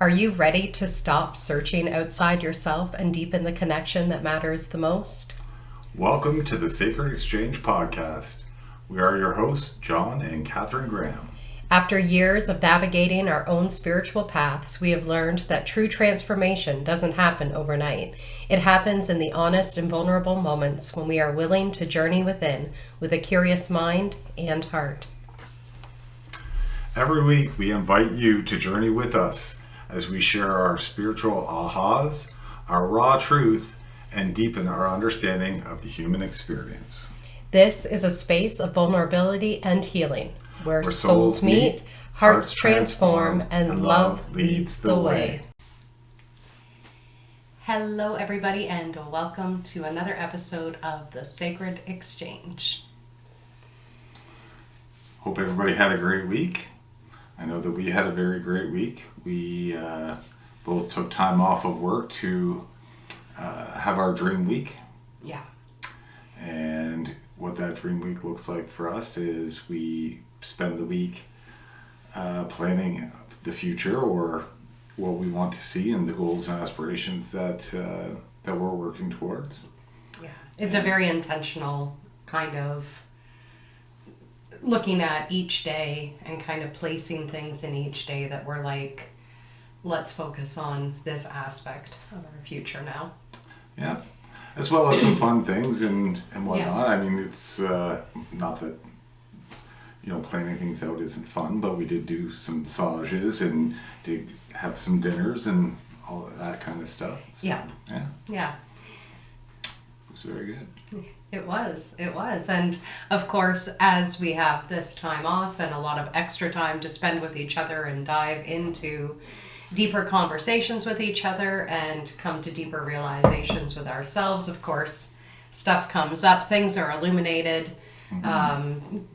Are you ready to stop searching outside yourself and deepen the connection that matters the most? Welcome to the Sacred Exchange podcast. We are your hosts, John and Catherine Graham. After years of navigating our own spiritual paths, we have learned that true transformation doesn't happen overnight. It happens in the honest and vulnerable moments when we are willing to journey within with a curious mind and heart. Every week, we invite you to journey with us as we share our spiritual ahas, our raw truth, and deepen our understanding of the human experience. This is a space of vulnerability and healing, where souls meet, hearts transform, and love leads the way. Hello, everybody, and welcome to another episode of the Sacred Exchange. Hope everybody had a great week. I know that we had a very great week. We both took time off of work to have our dream week. Yeah. And what that dream week looks like for us is we spend the week planning the future or what we want to see and the goals and aspirations that we're working towards. Yeah. It's a very intentional kind of looking at each day and kind of placing things in each day that we're like, let's focus on this aspect of our future now. Yeah, as well as some fun things and whatnot. Yeah. I mean, it's not that, planning things out isn't fun, but we did do some massages and did have some dinners and all of that kind of stuff. So, Yeah. It was very good. It was. And of course, as we have this time off and a lot of extra time to spend with each other and dive into deeper conversations with each other and come to deeper realizations with ourselves, of course, stuff comes up, things are illuminated,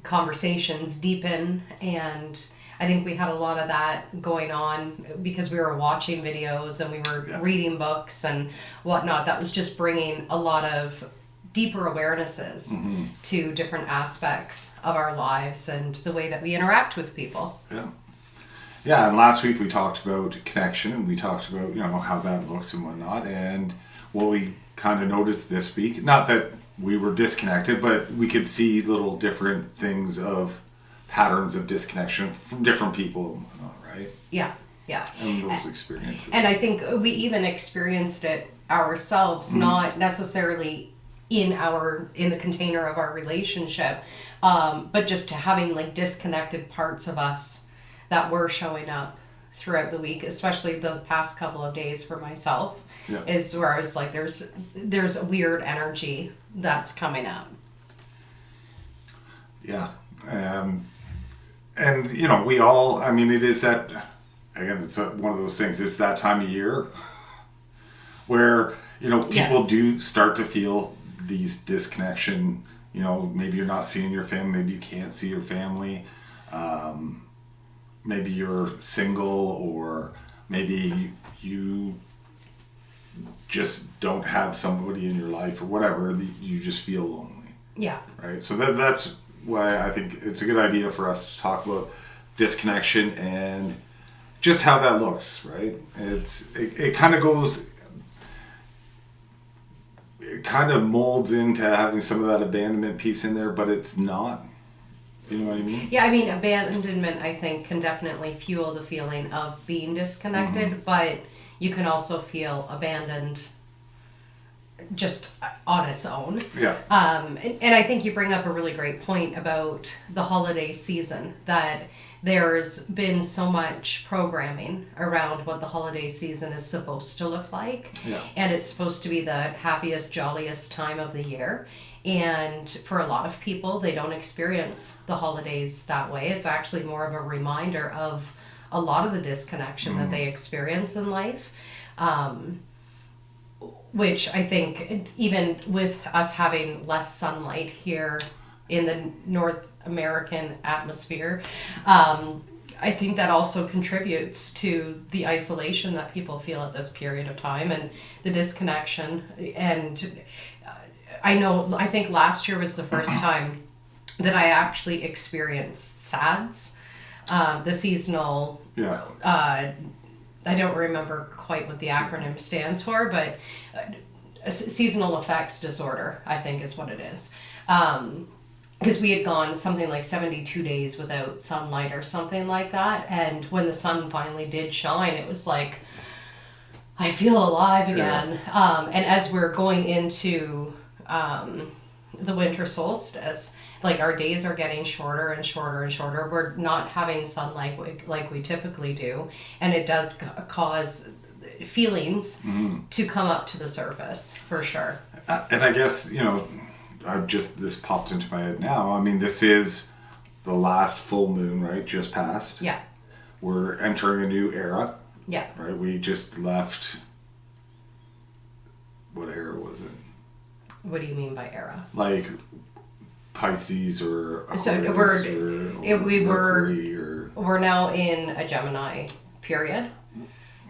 conversations deepen, and I think we had a lot of that going on because we were watching videos and we were reading books and whatnot. That was just bringing a lot of deeper awarenesses to different aspects of our lives and the way that we interact with people. Yeah, and last week we talked about connection and we talked about, how that looks and whatnot. And what we kind of noticed this week, not that we were disconnected, but we could see little different things of patterns of disconnection from different people and whatnot, right? Yeah. And those experiences. And I think we even experienced it ourselves, not necessarily in the container of our relationship, but just having like disconnected parts of us that were showing up throughout the week, especially the past couple of days for myself, is where I was like, there's a weird energy that's coming up. Yeah. And, we all, it is that, again, it's one of those things, it's that time of year where, people do start to feel these disconnection, maybe you're not seeing your family, maybe you can't see your family, maybe you're single, or maybe you just don't have somebody in your life or whatever, you just feel lonely. Yeah. Right? So that's why I think it's a good idea for us to talk about disconnection and just how that looks, right? It kind of goes... It kind of molds into having some of that abandonment piece in there, but it's not. You know what I mean? Yeah, abandonment, I think, can definitely fuel the feeling of being disconnected, but you can also feel abandoned just on its own. Yeah. And I think you bring up a really great point about the holiday season, that there's been so much programming around what the holiday season is supposed to look like. Yeah. And it's supposed to be the happiest, jolliest time of the year. And for a lot of people, they don't experience the holidays that way. It's actually more of a reminder of a lot of the disconnection that they experience in life. Which I think, even with us having less sunlight here in the North American atmosphere, I think that also contributes to the isolation that people feel at this period of time and the disconnection. And I think last year was the first time that I actually experienced SADS, the seasonal I don't remember quite what the acronym stands for, but seasonal effects disorder, I think is what it is. Because we had gone something like 72 days without sunlight or something like that. And when the sun finally did shine, it was like, I feel alive again. Yeah. And as we're going into the winter solstice, like our days are getting shorter and shorter and shorter. We're not having sunlight like we typically do. And it does cause feelings to come up to the surface, for sure. And I guess, this popped into my head now. I mean, this is the last full moon, right? Just passed. Yeah. We're entering a new era. Yeah. Right? We just left. What era was it? What do you mean by era? Like Pisces or Aquarius we're now in a Gemini period.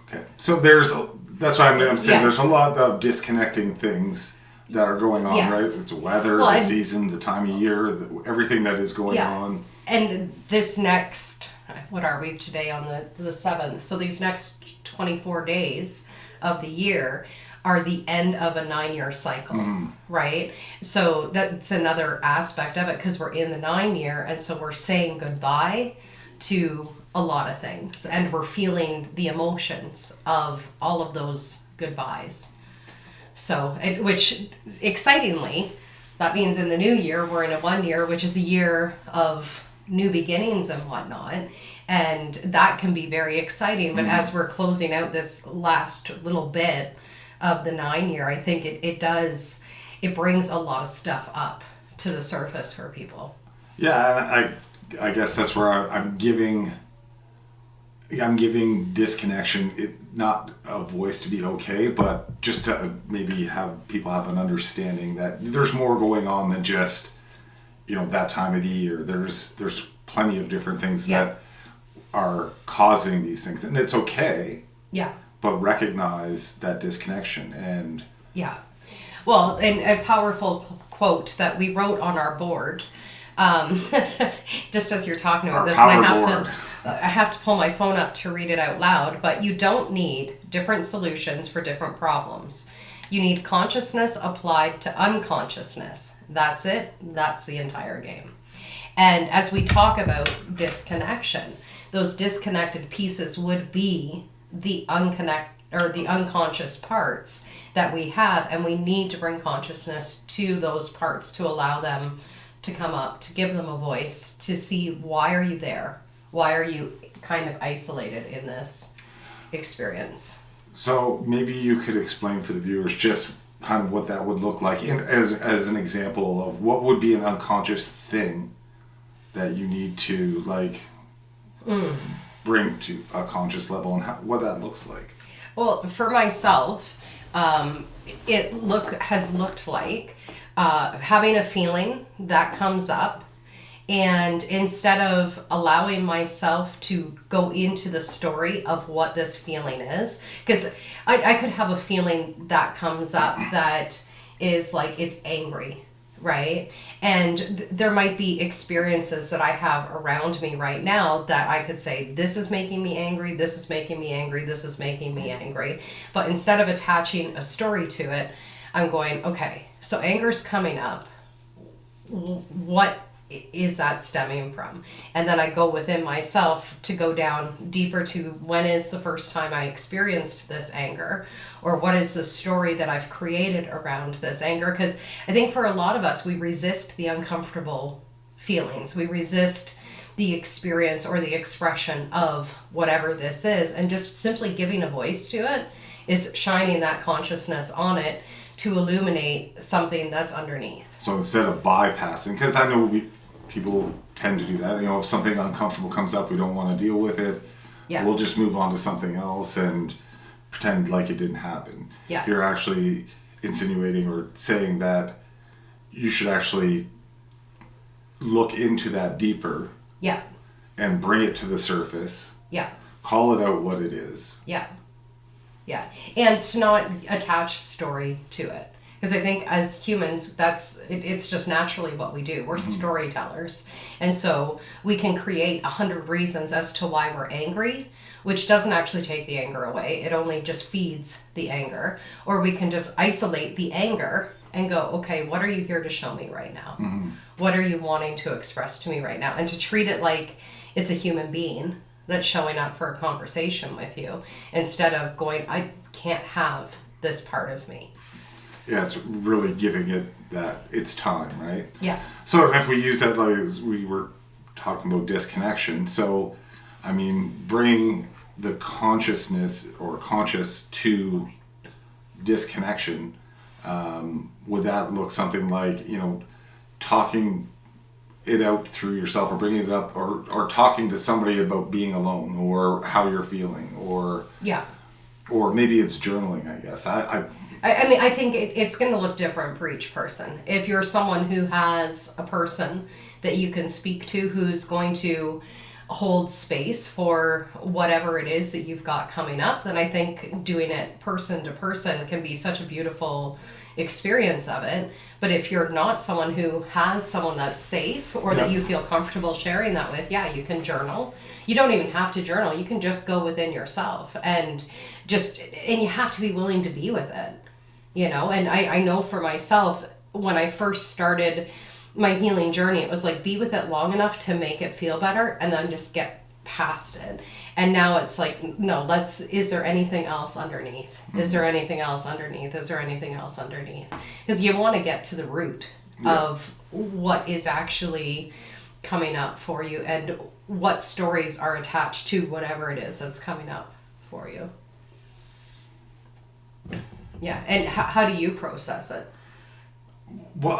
Okay. So that's why I'm saying there's a lot of disconnecting things that are going on, right? It's weather, the season, the time of year, everything that is going on. And this next, what are we today on the 7th? So these next 24 days of the year are the end of a 9-year cycle, right? So that's another aspect of it, because we're in the 9-year, and so we're saying goodbye to a lot of things, and we're feeling the emotions of all of those goodbyes. So, which excitingly, that means in the new year, we're in a 1 year, which is a year of new beginnings and whatnot. And that can be very exciting. But as we're closing out this last little bit of the 9-year, I think it brings a lot of stuff up to the surface for people. Yeah, and I guess that's where I'm giving disconnection, not a voice to be okay, but just to maybe have people have an understanding that there's more going on than just, that time of the year. There's plenty of different things that are causing these things, and it's okay. Yeah. But recognize that disconnection and. Yeah. Well, and a powerful quote that we wrote on our board, just as you're talking about this, and I have to pull my phone up to read it out loud, but you don't need different solutions for different problems. You need consciousness applied to unconsciousness. That's it. That's the entire game. And as we talk about disconnection, those disconnected pieces would be the unconscious parts that we have, and we need to bring consciousness to those parts to allow them to come up, to give them a voice, to see why are you there? Why are you kind of isolated in this experience? So maybe you could explain for the viewers just kind of what that would look like as an example of what would be an unconscious thing that you need to bring to a conscious level, and what that looks like. Well, for myself, it has looked like having a feeling that comes up, and instead of allowing myself to go into the story of what this feeling is, because I could have a feeling that comes up that is like it's angry, right? And there might be experiences that I have around me right now that I could say, this is making me angry, this is making me angry, this is making me angry. But instead of attaching a story to it, I'm going, okay, so anger's coming up. What is that stemming from? And then I go within myself to go down deeper to when is the first time I experienced this anger, or what is the story that I've created around this anger? Because I think for a lot of us, we resist the uncomfortable feelings. We resist the experience or the expression of whatever this is, and just simply giving a voice to it is shining that consciousness on it to illuminate something that's underneath. So instead of bypassing, because I know people tend to do that, if something uncomfortable comes up, we don't want to deal with it. Yeah. We'll just move on to something else and pretend like it didn't happen. Yeah. You're actually insinuating or saying that you should actually look into that deeper. Yeah. And bring it to the surface. Yeah. Call it out what it is. Yeah. Yeah. And to not attach story to it. Because I think as humans, it's just naturally what we do. We're storytellers. And so we can create 100 reasons as to why we're angry, which doesn't actually take the anger away. It only just feeds the anger. Or we can just isolate the anger and go, okay, what are you here to show me right now? What are you wanting to express to me right now? And to treat it like it's a human being that's showing up for a conversation with you, instead of going, I can't have this part of me. Yeah, it's really giving it that it's time, right? Yeah. So if we use that, like as we were talking about disconnection, so I mean, bring the consciousness or conscious to disconnection. Would that look something like, talking it out through yourself, or bringing it up, or talking to somebody about being alone, or how you're feeling, or maybe it's journaling, I guess. I mean, I think it's going to look different for each person. If you're someone who has a person that you can speak to, who's going to hold space for whatever it is that you've got coming up, then I think doing it person to person can be such a beautiful experience of it. But if you're not someone who has someone that's safe, or that you feel comfortable sharing that with, you can journal. You don't even have to journal. You can just go within yourself and you have to be willing to be with it. And I know for myself, when I first started my healing journey, it was like, be with it long enough to make it feel better and then just get past it. And now it's like, no, is there anything else underneath? Is there anything else underneath? Is there anything else underneath? Because you want to get to the root of what is actually coming up for you and what stories are attached to whatever it is that's coming up for you. Yeah. And how do you process it? Well,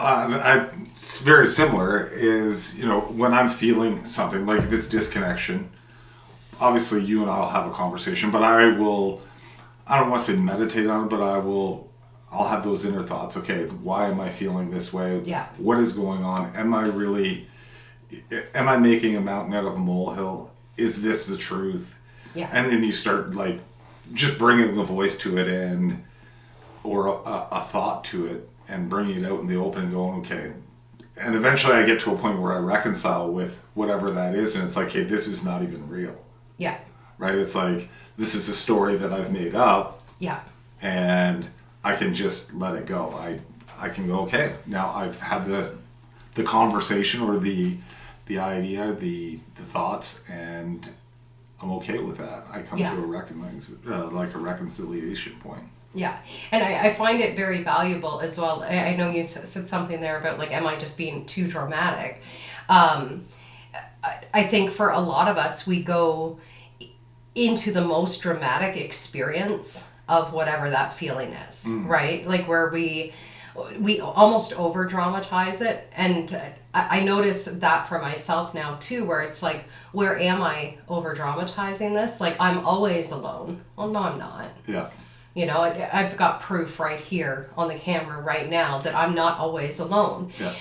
it's very similar. Is, when I'm feeling something, like if it's disconnection, obviously you and I'll have a conversation, but I don't want to say meditate on it, but I'll have those inner thoughts. Okay, why am I feeling this way? Yeah. What is going on? Am I making a mountain out of a molehill? Is this the truth? Yeah. And then you start like just bringing a voice to it or a thought to it, and bringing it out in the open and going, okay. And eventually I get to a point where I reconcile with whatever that is, and it's like, hey, this is not even real. Yeah. Right? It's like, this is a story that I've made up. Yeah. And I can just let it go. I can go, okay, now I've had the conversation, or the idea, the thoughts, and I'm okay with that. I come to a reconciliation point. Yeah. And I find it very valuable as well. I know you said something there about like, am I just being too dramatic? I think for a lot of us, we go into the most dramatic experience of whatever that feeling is, right? Like where we almost over dramatize it. And I notice that for myself now too, where it's like, where am I over dramatizing this? Like, I'm always alone. Well, no, I'm not. Yeah. I've got proof right here on the camera right now that I'm not always alone. Yeah.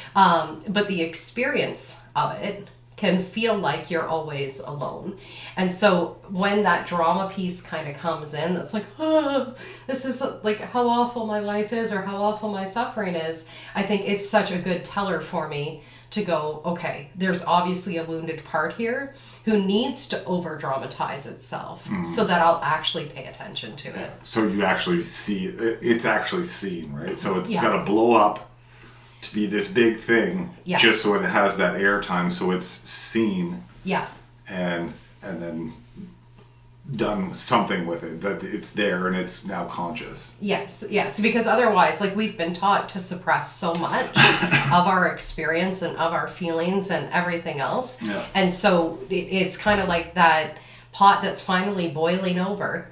But the experience of it can feel like you're always alone. And so when that drama piece kind of comes in, that's like, this is like how awful my life is, or how awful my suffering is. I think it's such a good teller for me to go, okay, there's obviously a wounded part here who needs to over dramatize itself so that I'll actually pay attention to it. So you actually see it's actually seen, right? So it's got to blow up to be this big thing, just so it has that airtime, so it's seen. Yeah. And then done something with it, that it's there and it's now conscious. Yes, because otherwise, like, we've been taught to suppress so much of our experience and of our feelings and everything else. Yeah. And so it's kind of like that pot that's finally boiling over.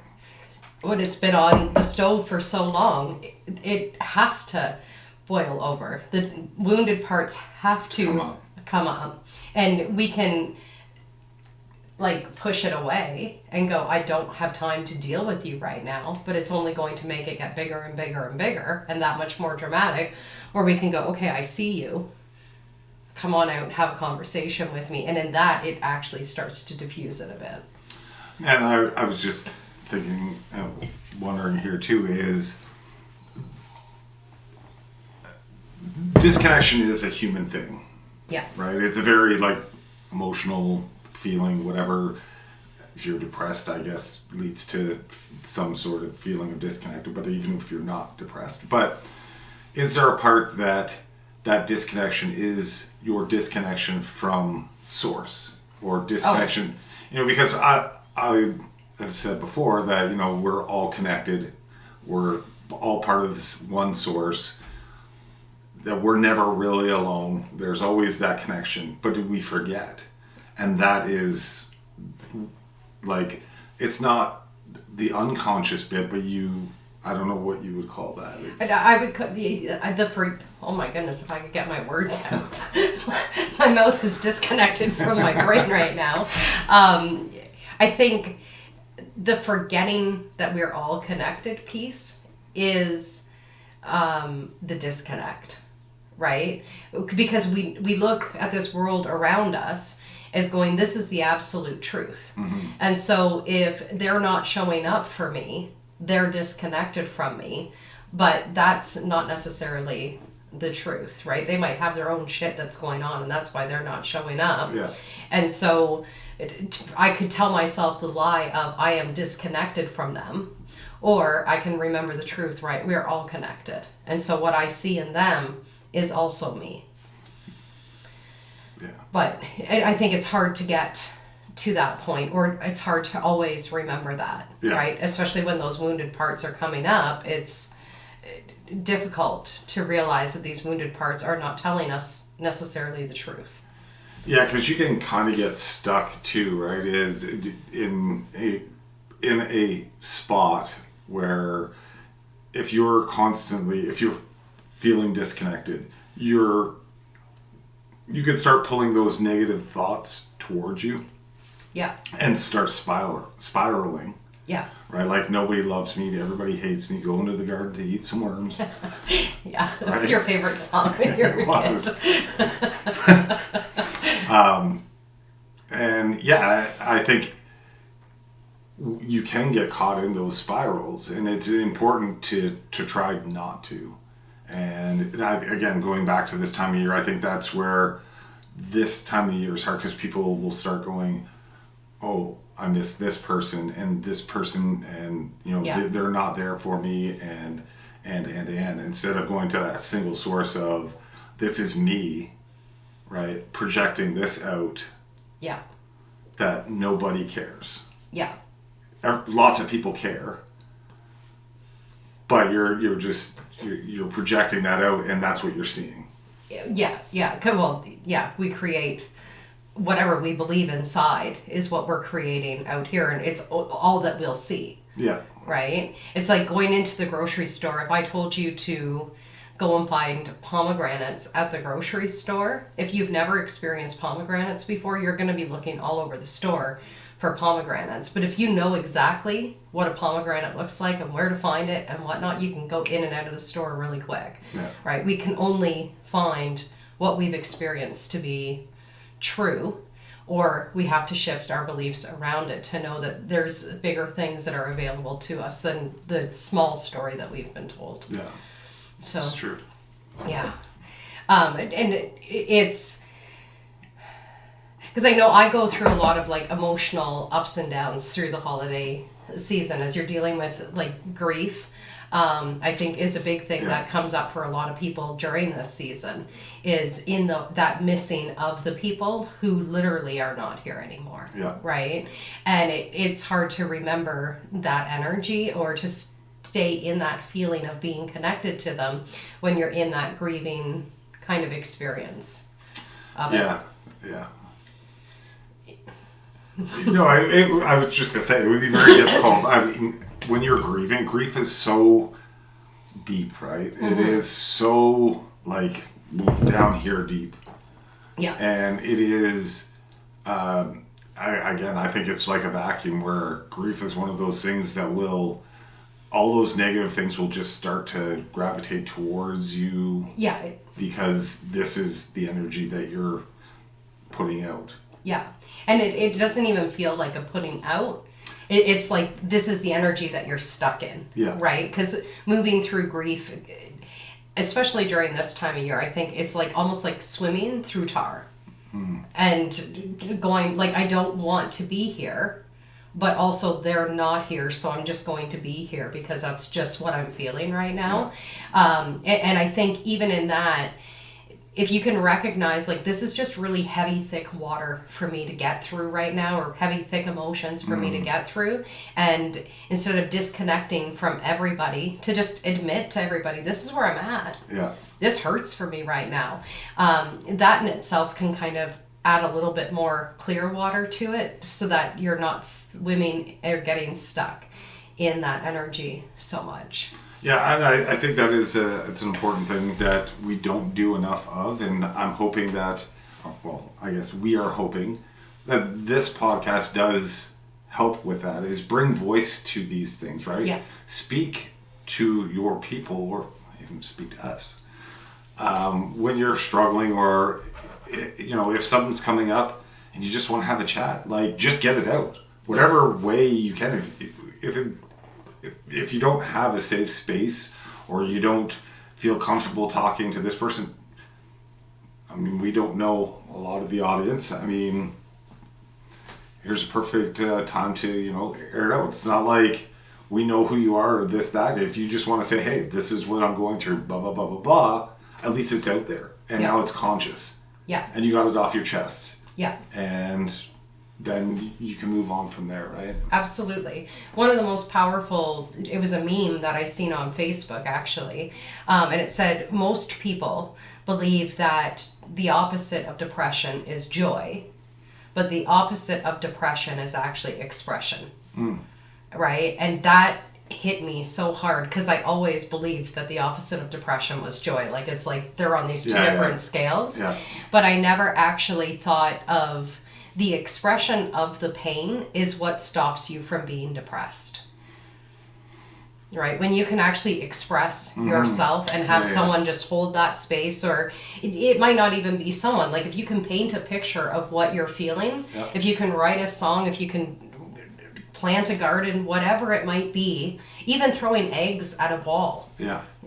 When it's been on the stove for so long, it has to boil over. The wounded parts have to come up. And we can like push it away and go, I don't have time to deal with you right now, but it's only going to make it get bigger and bigger and bigger and that much more dramatic. Or we can go, okay, I see you. Come on out and have a conversation with me. And in that, it actually starts to diffuse it a bit. And I was just thinking, wondering here too, is disconnection is a human thing. Yeah. Right? It's a very like emotional feeling, whatever. If you're depressed, I guess leads to some sort of feeling of disconnected, but even if you're not depressed. But is there a part that disconnection is your disconnection from source or disconnection? Because I have said before that, we're all connected. We're all part of this one source, that we're never really alone. There's always that connection, but do we forget? And that is like, it's not the unconscious bit, but I don't know what you would call that. I would call oh my goodness, if I could get my words out. My mouth is disconnected from my brain right now. I think the forgetting that we're all connected piece is the disconnect, right? Because we look at this world around us as going, this is the absolute truth. Mm-hmm. And so if they're not showing up for me, they're disconnected from me, but that's not necessarily the truth, right? They might have their own shit that's going on, and that's why they're not showing up. Yeah. And so I could tell myself the lie of I am disconnected from them, or I can remember the truth, right? We're all connected. And so what I see in them is also me. Yeah. But I think it's hard to get to that point, or it's hard to always remember that, right? Especially when those wounded parts are coming up, it's difficult to realize that these wounded parts are not telling us necessarily the truth. Yeah, because you can kind of get stuck too, right? Is in a spot where if you're feeling disconnected, you could start pulling those negative thoughts towards you. Yeah. And start spiraling. Yeah. Right? Like, nobody loves me, everybody hates me, going to the garden to eat some worms. Yeah. What's your favorite song when you were a kid? And yeah, I think you can get caught in those spirals, and it's important to try not to. And again, going back to this time of year, I think that's where this time of year is hard, because people will start going, oh, I miss this person and this person, and they're not there for me, and instead of going to that single source of, this is me, right, projecting this out, that nobody cares. Lots of people care, but you're projecting that out, and that's what you're seeing. Well, we create whatever we believe inside is what we're creating out here, and it's all that we'll see. Right? It's like going into the grocery store. If I told you to go and find pomegranates at the grocery store, if you've never experienced pomegranates before, you're going to be looking all over the store for pomegranates. But if you know exactly what a pomegranate looks like and where to find it and whatnot, you can go in and out of the store really quick. Right? We can only find what we've experienced to be true, or we have to shift our beliefs around it to know that there's bigger things that are available to us than the small story that we've been told. So that's true. And it's because I know I go through a lot of like emotional ups and downs through the holiday season as you're dealing with like grief. I think is a big thing that comes up for a lot of people during this season, is in that missing of the people who literally are not here anymore. Right? And it's hard to remember that energy, or to stay in that feeling of being connected to them when you're in that grieving kind of experience of it. No, I was just going to say, it would be very difficult. I mean, when you're grieving, grief is so deep, right? Mm-hmm. It is so, like, down here deep. And it is, I think it's like a vacuum, where grief is one of those things that all those negative things will just start to gravitate towards you. Because this is the energy that you're putting out. And it doesn't even feel like a putting out. It's like, this is the energy that you're stuck in, right? Because moving through grief, especially during this time of year, I think it's like almost like swimming through tar. And going like, I don't want to be here, but also they're not here, so I'm just going to be here because that's just what I'm feeling right now. And I think even in that, if you can recognize like, this is just really heavy, thick water for me to get through right now, or heavy, thick emotions for me to get through. And instead of disconnecting from everybody, to just admit to everybody, this is where I'm at. Yeah. This hurts for me right now. That in itself can kind of add a little bit more clear water to it, so that you're not swimming or getting stuck in that energy so much. Yeah, and I think that is it's an important thing that we don't do enough of, and I'm hoping that, well, I guess we are hoping that this podcast does help with that, is bring voice to these things, right? Yeah. Speak to your people, or even speak to us. When you're struggling, or, you know, if something's coming up and you just want to have a chat, like, just get it out. Whatever way you can. If you don't have a safe space, or you don't feel comfortable talking to this person, I mean, we don't know a lot of the audience. I mean, here's a perfect time to, you know, air it out. It's not like we know who you are or this, that. If you just want to say, hey, this is what I'm going through, blah, blah, blah, blah, blah, at least it's out there. And now it's conscious. Yeah. And you got it off your chest. Yeah. And then you can move on from there, right? Absolutely. One of the most powerful, it was a meme that I seen on Facebook actually, and it said, most people believe that the opposite of depression is joy, but the opposite of depression is actually expression. Right? And that hit me so hard, because I always believed that the opposite of depression was joy. Like, it's like they're on these two different scales. Yeah. But I never actually thought of the expression of the pain is what stops you from being depressed. Right? When you can actually express yourself and have someone just hold that space, or it might not even be someone. Like, if you can paint a picture of what you're feeling, if you can write a song, if you can plant a garden, whatever it might be, even throwing eggs at a wall,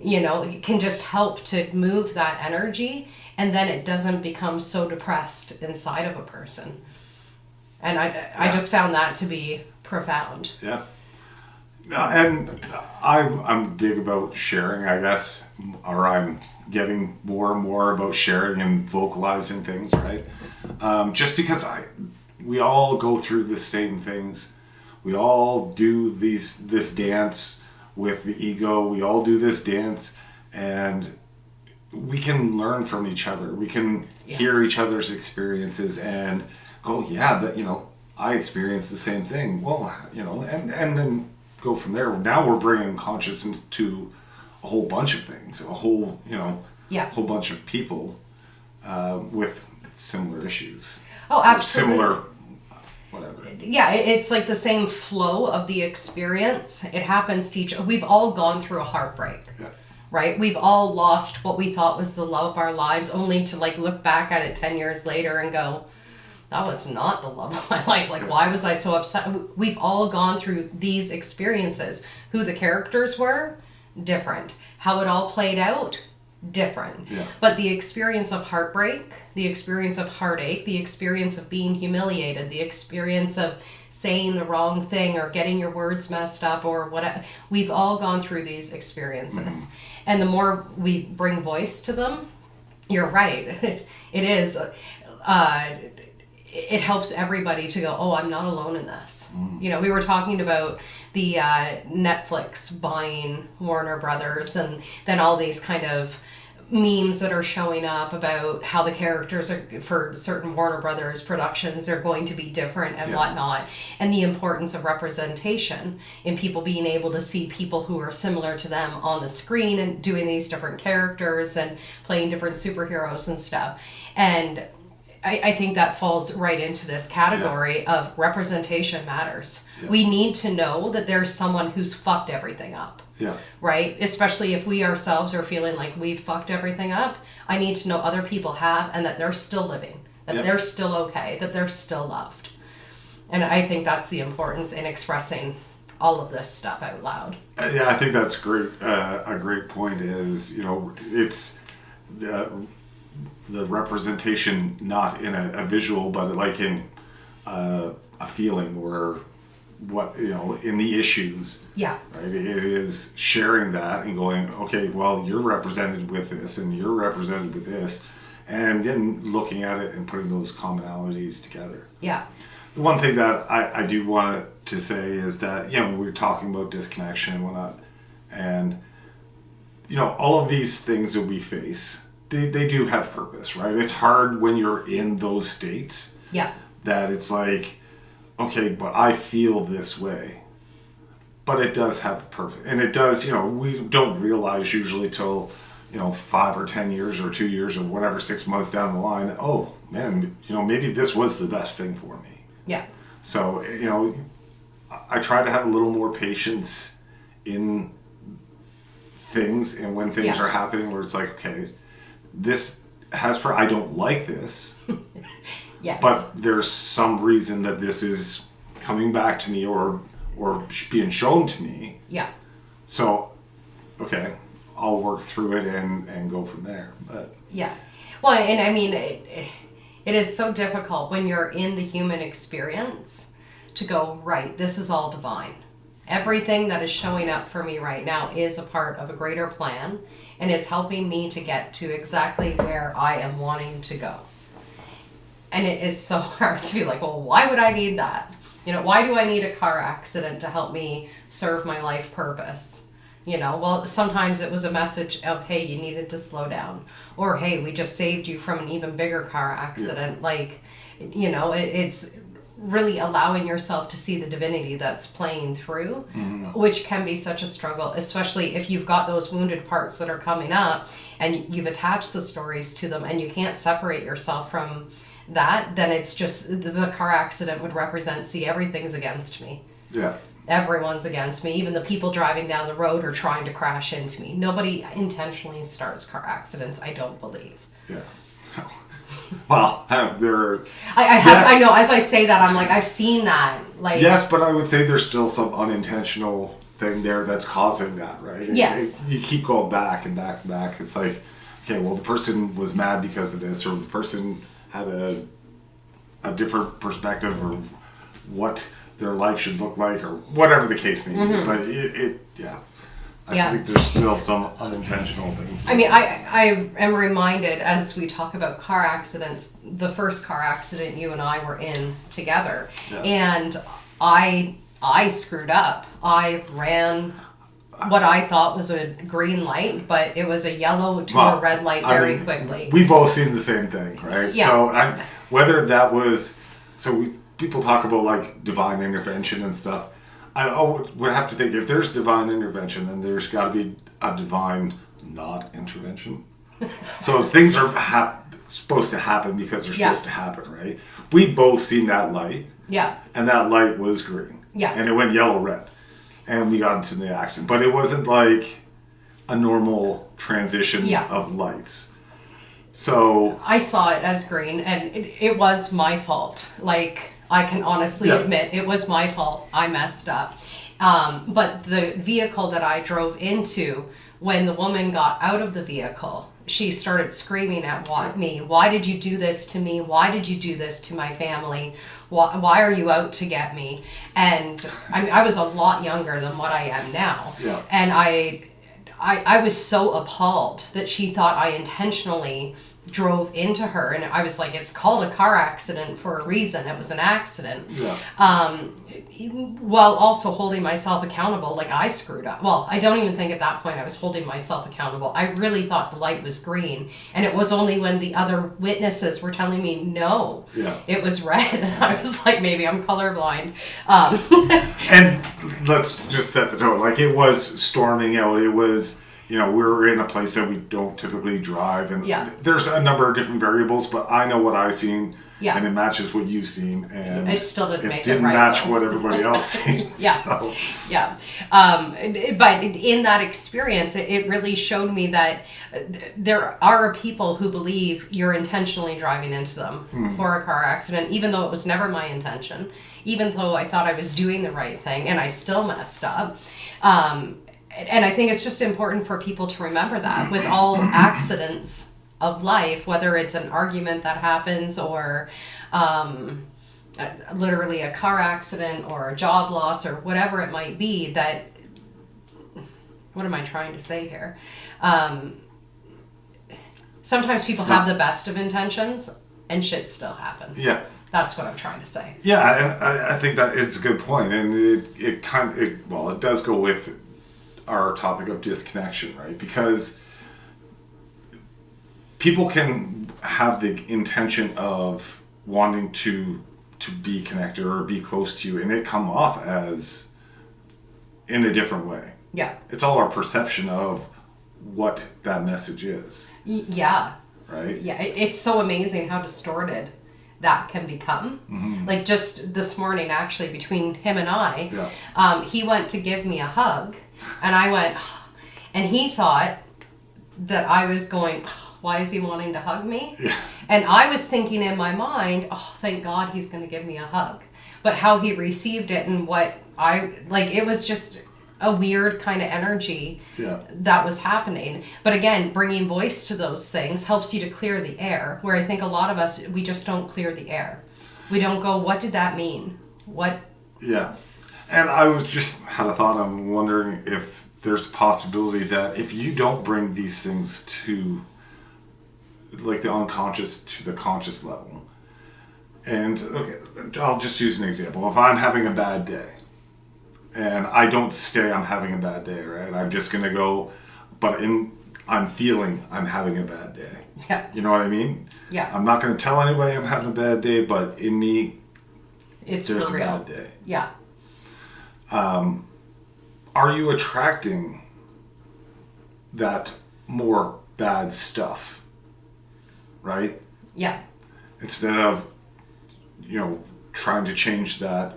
you know, it can just help to move that energy, and then it doesn't become so depressed inside of a person. And I just found that to be profound. Yeah. And I'm big about sharing, I guess, or I'm getting more and more about sharing and vocalizing things, right? Just because we all go through the same things. We all do this dance with the ego. We all do this dance, and we can learn from each other. We can hear each other's experiences and go, that, you know, I experienced the same thing. Well, you know, and then go from there. Now we're bringing consciousness to a whole bunch of things, a whole, you know, whole bunch of people with similar issues. Oh, absolutely. Similar, whatever. Yeah, it's like the same flow of the experience. It happens to we've all gone through a heartbreak. Yeah. Right? We've all lost what we thought was the love of our lives, only to like look back at it 10 years later and go, that was not the love of my life. Like, why was I so upset? We've all gone through these experiences. Who the characters were, different. How it all played out, different. Yeah. But the experience of heartbreak, the experience of heartache, the experience of being humiliated, the experience of saying the wrong thing or getting your words messed up or whatever, we've all gone through these experiences. And the more we bring voice to them, you're right. It is. It helps everybody to go, oh, I'm not alone in this. You know, we were talking about the Netflix buying Warner Brothers, and then all these kind of memes that are showing up about how the characters are for certain Warner Brothers productions are going to be different and whatnot, and the importance of representation in people being able to see people who are similar to them on the screen and doing these different characters and playing different superheroes and stuff. And I think that falls right into this category of representation matters. We need to know that there's someone who's fucked everything up. Right? Especially if we ourselves are feeling like we've fucked everything up. I need to know other people have, and that they're still living, that they're still okay, that they're still loved. And I think that's the importance in expressing all of this stuff out loud. Yeah, I think that's great. A great point is, it's the representation not in a visual, but like in a feeling or what, in the issues. Yeah. Right. It is sharing that and going, okay, well, you're represented with this and you're represented with this, and then looking at it and putting those commonalities together. Yeah. The one thing that I do want to say is that, we were talking about disconnection and whatnot, and, all of these things that we face, they do have purpose, right? It's hard when you're in those states. Yeah. That it's like, okay, but I feel this way. But it does have purpose. And it does, we don't realize usually till, 5 or 10 years or 2 years or whatever, 6 months down the line, oh, man, maybe this was the best thing for me. Yeah. So, I try to have a little more patience in things and when things are happening where it's like, okay, this has I don't like this. Yes. But there's some reason that this is coming back to me or being shown to me. Yeah. So, okay, I'll work through it and go from there. But yeah. Well, and I mean, it is so difficult when you're in the human experience to go, right, this is all divine. Everything that is showing up for me right now is a part of a greater plan and is helping me to get to exactly where I am wanting to go. And it is so hard to be like, well, why would I need that? Why do I need a car accident to help me serve my life purpose? Well, sometimes it was a message of, hey, you needed to slow down. Or, hey, we just saved you from an even bigger car accident. Yeah. It's really allowing yourself to see the divinity that's playing through, which can be such a struggle, especially if you've got those wounded parts that are coming up and you've attached the stories to them and you can't separate yourself from that, then it's just the car accident would represent, see, everything's against me. Yeah. Everyone's against me. Even the people driving down the road are trying to crash into me. Nobody intentionally starts car accidents, I don't believe. Yeah. Well, there. I know. As I say that, I'm like, I've seen that. Yes, but I would say there's still some unintentional thing there that's causing that, right? Yes. You keep going back and back and back. It's like, okay, well, the person was mad because of this, or the person had a different perspective of what their life should look like, or whatever the case may be. But I think there's still some unintentional things. I mean, I am reminded as we talk about car accidents, the first car accident you and I were in together, and I screwed up. I ran what I thought was a green light, but it was a yellow to a red light very quickly. We both seen the same thing, right? Yeah. So whether that was, people talk about like divine intervention and stuff. I would have to think if there's divine intervention, then there's got to be a divine not intervention. So things are supposed to happen because they're supposed to happen, right? We both seen that light. Yeah. And that light was green. Yeah. And it went yellow, red. And we got into the accident. But it wasn't like a normal transition of lights. So I saw it as green, and it was my fault. I can honestly admit it was my fault. I messed up. But the vehicle that I drove into, when the woman got out of the vehicle, she started screaming at me. Why did you do this to me? Why did you do this to my family? Why are you out to get me? And I was a lot younger than what I am now. Yeah. And I was so appalled that she thought I intentionally drove into her, and I was like, it's called a car accident for a reason. It was an accident. Yeah. While also holding myself accountable, like I screwed up. Well, I don't even think at that point I was holding myself accountable. I really thought the light was green, and it was only when the other witnesses were telling me no, it was red, and I was like, maybe I'm colorblind. And let's just set the tone. Like, it was storming out. It was, we were in a place that we don't typically drive, and there's a number of different variables, but I know what I seen Yeah. And it matches what you've seen, and it still didn't make it didn't right, match though. what everybody else seen. Yeah. So. Yeah. But in that experience, it really showed me that there are people who believe you're intentionally driving into them for a car accident, even though it was never my intention, even though I thought I was doing the right thing and I still messed up. And I think it's just important for people to remember that with all accidents of life, whether it's an argument that happens or literally a car accident or a job loss or whatever it might be, that, what am I trying to say here? Sometimes people have the best of intentions and shit still happens. Yeah. That's what I'm trying to say. Yeah, and I think that it's a good point, and it does go with our topic of disconnection, right? Because people can have the intention of wanting to be connected or be close to you, and it come off as in a different way. Yeah. It's all our perception of what that message is. Yeah. Right? Yeah, it's so amazing how distorted that can become. Mm-hmm. Like just this morning, actually, between him and I, he went to give me a hug, and I went, and he thought that I was going, why is he wanting to hug me? Yeah. And I was thinking in my mind, oh, thank God he's going to give me a hug. But how he received it and what it was just a weird kind of energy that was happening. But again, bringing voice to those things helps you to clear the air, where I think a lot of us, we just don't clear the air. We don't go, what did that mean? What? Yeah. And I was just had a thought. I'm wondering if there's a possibility that if you don't bring these things to like the unconscious to the conscious level, and okay, I'll just use an example. If I'm having a bad day, and I don't say I'm having a bad day, right? I'm just gonna go, but I'm feeling I'm having a bad day. Yeah. You know what I mean? Yeah. I'm not gonna tell anybody I'm having a bad day, but in me, there's a bad day. Yeah. Are you attracting that more bad stuff? Right? Yeah. Instead of, trying to change that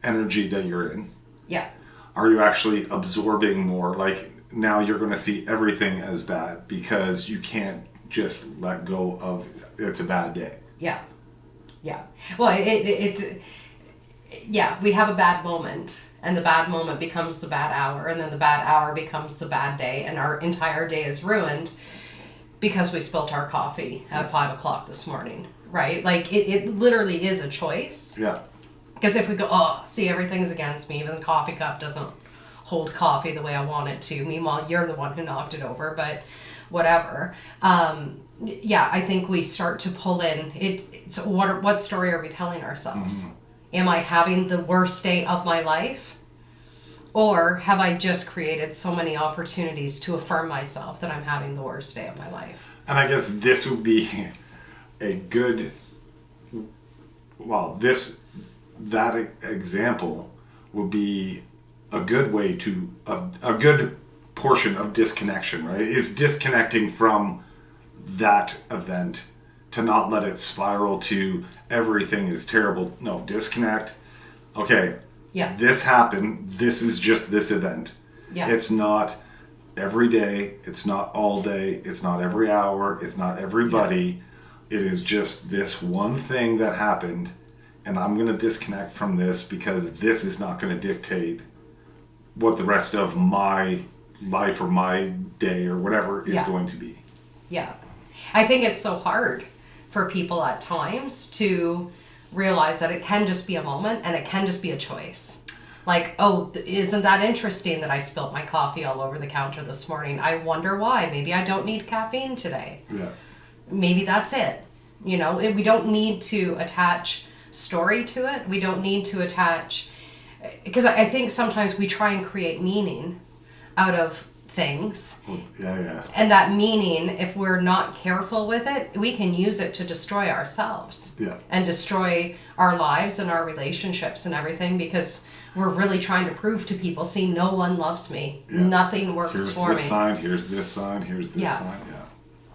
energy that you're in. Yeah. Are you actually absorbing more? Like now you're going to see everything as bad because you can't just let go of it's a bad day. Yeah. Yeah. Well, we have a bad moment, and the bad moment becomes the bad hour, and then the bad hour becomes the bad day, and our entire day is ruined because we spilt our coffee at 5:00 this morning, right? Like it literally is a choice. Yeah. Because if we go, everything's against me, even the coffee cup doesn't hold coffee the way I want it to. Meanwhile, you're the one who knocked it over, but whatever. I think we start to pull in it's what story are we telling ourselves? Mm-hmm. Am I having the worst day of my life? Or have I just created so many opportunities to affirm myself that I'm having the worst day of my life? And I guess this would be a good, that example would be a good way to, a good portion of disconnection, right? Is disconnecting from that event to not let it spiral to everything is terrible. No, disconnect. Okay. Yeah. This happened. This is just this event. Yeah. It's not every day. It's not all day. It's not every hour. It's not everybody. Yeah. It is just this one thing that happened, and I'm going to disconnect from this because this is not going to dictate what the rest of my life or my day or whatever is going to be. Yeah. I think it's so hard for people at times to realize that it can just be a moment and it can just be a choice. Like, isn't that interesting that I spilt my coffee all over the counter this morning? I wonder why. Maybe I don't need caffeine today. Yeah. Maybe that's it. We don't need to attach story to it. We don't need to attach, because I think sometimes we try and create meaning out of things. Yeah. And that meaning, if we're not careful with it, we can use it to destroy ourselves. Yeah. And destroy our lives and our relationships and everything, because we're really trying to prove to people, see, no one loves me. Yeah. Nothing works for me. Here's this sign, here's this sign, here's this sign.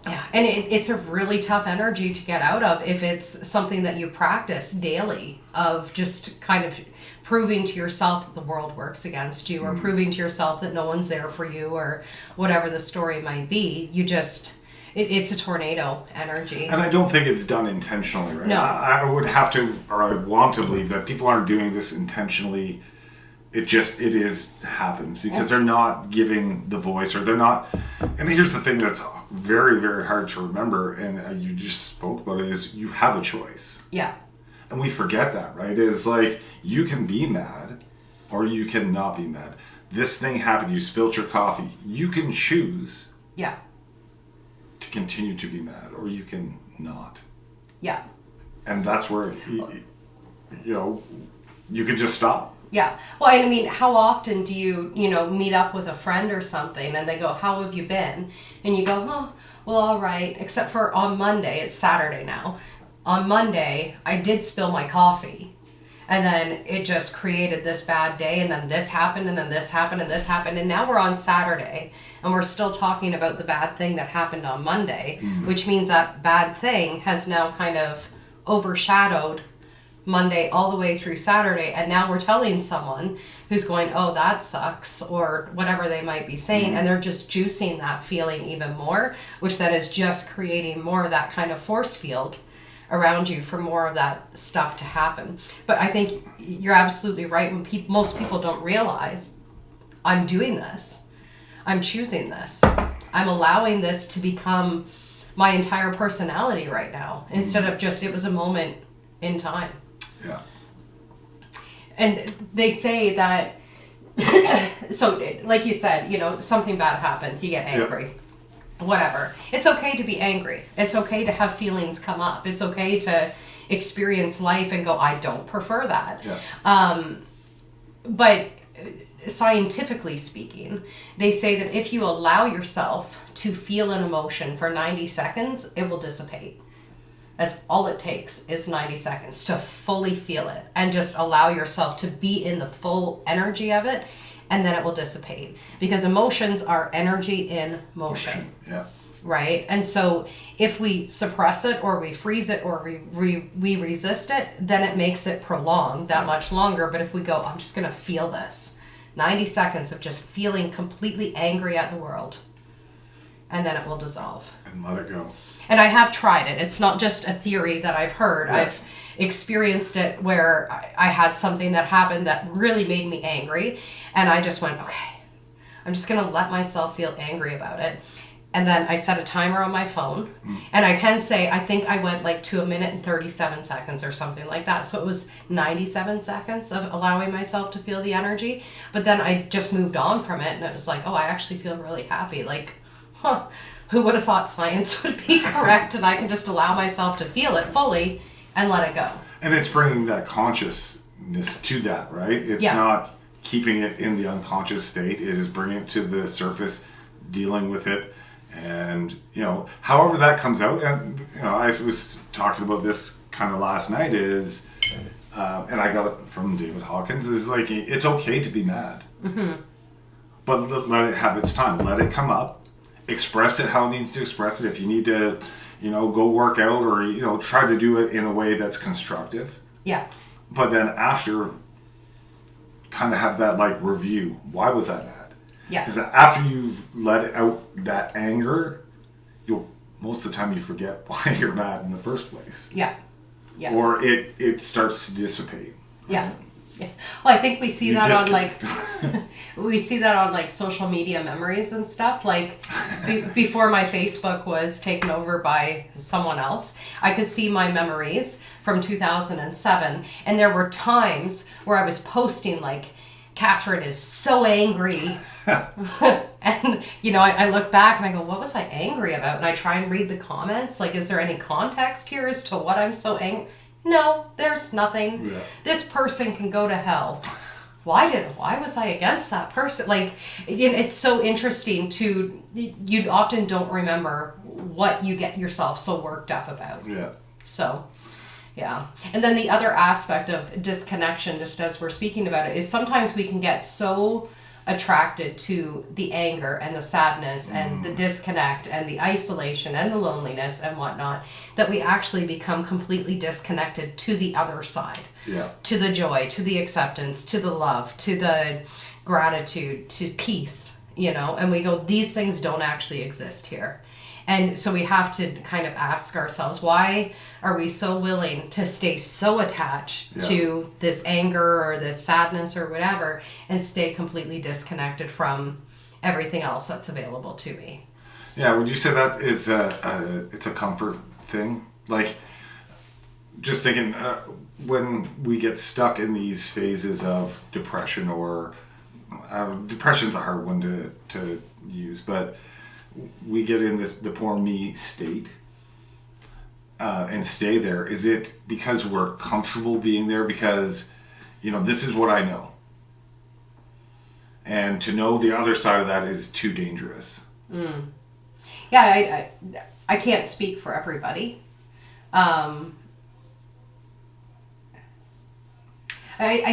Yeah, and it's a really tough energy to get out of if it's something that you practice daily, of just kind of proving to yourself that the world works against you, or proving to yourself that no one's there for you, or whatever the story might be. You just, it's a tornado energy. And I don't think it's done intentionally, right? No. I would have to, or I would want to believe that people aren't doing this intentionally. It is happens because they're not giving the voice, or they're not. And here's the thing that's very, very hard to remember, and you just spoke about it, is you have a choice. Yeah. And we forget that, right? It's like, you can be mad or you can not be mad. This thing happened, you spilt your coffee. You can choose to continue to be mad, or you can not. Yeah. And that's where, you can just stop. Yeah. Well, I mean, how often do you, meet up with a friend or something and they go, how have you been? And you go, oh, well, all right. Except for on Monday, it's Saturday now. On Monday, I did spill my coffee. And then it just created this bad day. And then this happened, and then this happened, and this happened. And now we're on Saturday, and we're still talking about the bad thing that happened on Monday, which means that bad thing has now kind of overshadowed Monday all the way through Saturday, and now we're telling someone who's going, oh, that sucks, or whatever they might be saying, and they're just juicing that feeling even more, which then is just creating more of that kind of force field around you for more of that stuff to happen. But I think you're absolutely right. When most people don't realize, I'm doing this, I'm choosing this, I'm allowing this to become my entire personality right now, instead of just, it was a moment in time. Yeah. And they say that, so like you said, something bad happens, you get angry, whatever. It's okay to be angry. It's okay to have feelings come up. It's okay to experience life and go, I don't prefer that. Yeah. But scientifically speaking, they say that if you allow yourself to feel an emotion for 90 seconds, it will dissipate. That's all it takes, is 90 seconds to fully feel it and just allow yourself to be in the full energy of it, and then it will dissipate. Because emotions are energy in motion. Yeah. Right? And so if we suppress it, or we freeze it, or we resist it, then it makes it prolong that much longer. But if we go, I'm just going to feel this, 90 seconds of just feeling completely angry at the world, and then it will dissolve. And let it go. And I have tried it. It's not just a theory that I've heard. Yeah. I've experienced it where I had something that happened that really made me angry. And I just went, okay, I'm just going to let myself feel angry about it. And then I set a timer on my phone. And I can say, I think I went like to 1 minute and 37 seconds or something like that. So it was 97 seconds of allowing myself to feel the energy. But then I just moved on from it. And it was like, oh, I actually feel really happy. Like, who would have thought science would be correct, and I can just allow myself to feel it fully and let it go. And it's bringing that consciousness to that, right? It's not keeping it in the unconscious state. It is bringing it to the surface, dealing with it. And, however that comes out, and, I was talking about this kind of last night, is, and I got it from David Hawkins, is like, it's okay to be mad. But let it have its time. Let it come up. Express it how it needs to express it. If you need to, go work out, or, try to do it in a way that's constructive. Yeah. But then after, kind of have that, review. Why was I mad? Yeah. Because after you've let out that anger, most of the time you forget why you're mad in the first place. Yeah. Yeah. Or it starts to dissipate. Yeah. Yeah. Well, I think we see that on we see that on social media memories and stuff. Before my Facebook was taken over by someone else, I could see my memories from 2007, and there were times where I was posting Catherine is so angry. And I look back and I go, what was I angry about? And I try and read the comments, is there any context here as to what I'm so angry? No, there's nothing. Yeah. This person can go to hell. Why was I against that person? It's so interesting you often don't remember what you get yourself so worked up about. Yeah. So, yeah. And then the other aspect of disconnection, just as we're speaking about it, is sometimes we can get so attracted to the anger and the sadness and the disconnect and the isolation and the loneliness and whatnot, that we actually become completely disconnected to the other side. Yeah. To the joy, to the acceptance, to the love, to the gratitude, to peace, and we go, these things don't actually exist here. And so we have to kind of ask ourselves, why are we so willing to stay so attached to this anger or this sadness or whatever, and stay completely disconnected from everything else that's available to me? Yeah, would you say that is it's a comfort thing? Like, just thinking, when we get stuck in these phases of depression, or depression's a hard one to use, but we get in the poor me state and stay there. Is it because we're comfortable being there? Because, this is what I know. And to know the other side of that is too dangerous. Yeah, I can't speak for everybody. I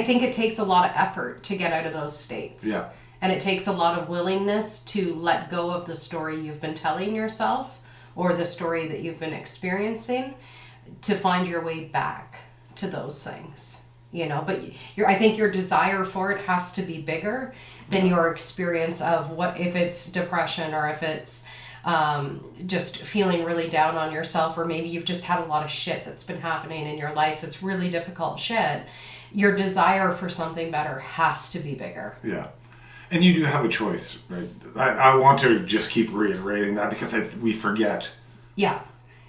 think it takes a lot of effort to get out of those states. Yeah. And it takes a lot of willingness to let go of the story you've been telling yourself, or the story that you've been experiencing, to find your way back to those things. But I think your desire for it has to be bigger than your experience of what, if it's depression, or if it's just feeling really down on yourself, or maybe you've just had a lot of shit that's been happening in your life that's really difficult shit. Your desire for something better has to be bigger. Yeah. And you do have a choice, right? I want to just keep reiterating that, because we forget. Yeah.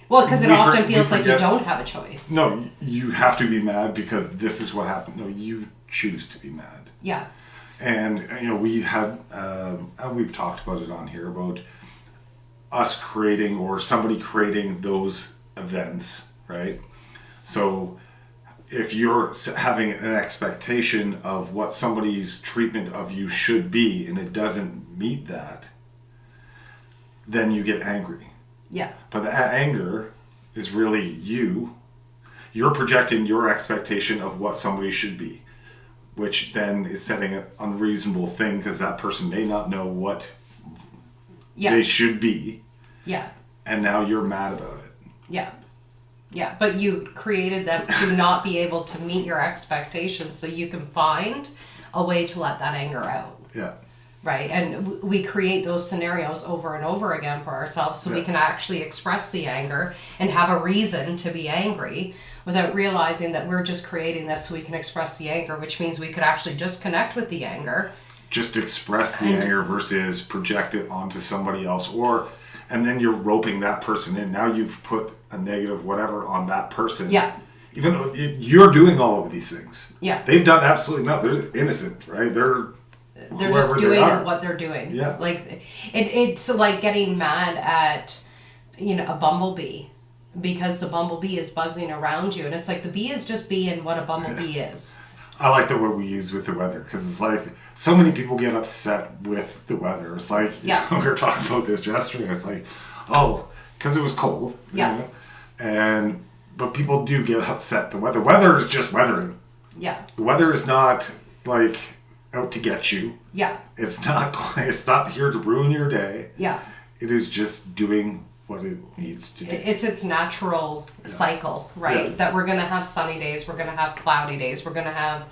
Well, because it often feels like you don't have a choice. No, you have to be mad because this is what happened. No, you choose to be mad. Yeah. And, we had, we've talked about it on here, about us creating, or somebody creating those events, right? So if you're having an expectation of what somebody's treatment of you should be, and it doesn't meet that, then you get angry. Yeah. But the anger is really you're projecting your expectation of what somebody should be, which then is setting an unreasonable thing, because that person may not know what they should be. Yeah. And now you're mad about it. Yeah. Yeah, but you created them to not be able to meet your expectations, so you can find a way to let that anger out. Yeah. Right? And we create those scenarios over and over again for ourselves, so we can actually express the anger and have a reason to be angry, without realizing that we're just creating this so we can express the anger, which means we could actually just connect with the anger. Just express the anger versus project it onto somebody else, and then you're roping that person in. Now you've put a negative whatever on that person. Yeah. Even though you're doing all of these things. Yeah. They've done absolutely nothing. They're innocent, right? They're just doing what they're doing. Yeah. Like, it's like getting mad at, a bumblebee, because the bumblebee is buzzing around you. And it's like, the bee is just being what a bumblebee is. I like the word we use with the weather, because it's like, so many people get upset with the weather. It's like, we were talking about this yesterday. It's like, because it was cold. Yeah. But people do get upset. The weather is just weathering. Yeah. The weather is not like out to get you. Yeah. It's not here to ruin your day. Yeah. It is just doing what it needs to do. It's its natural cycle, right? Yeah. That we're going to have sunny days, we're going to have cloudy days, we're going to have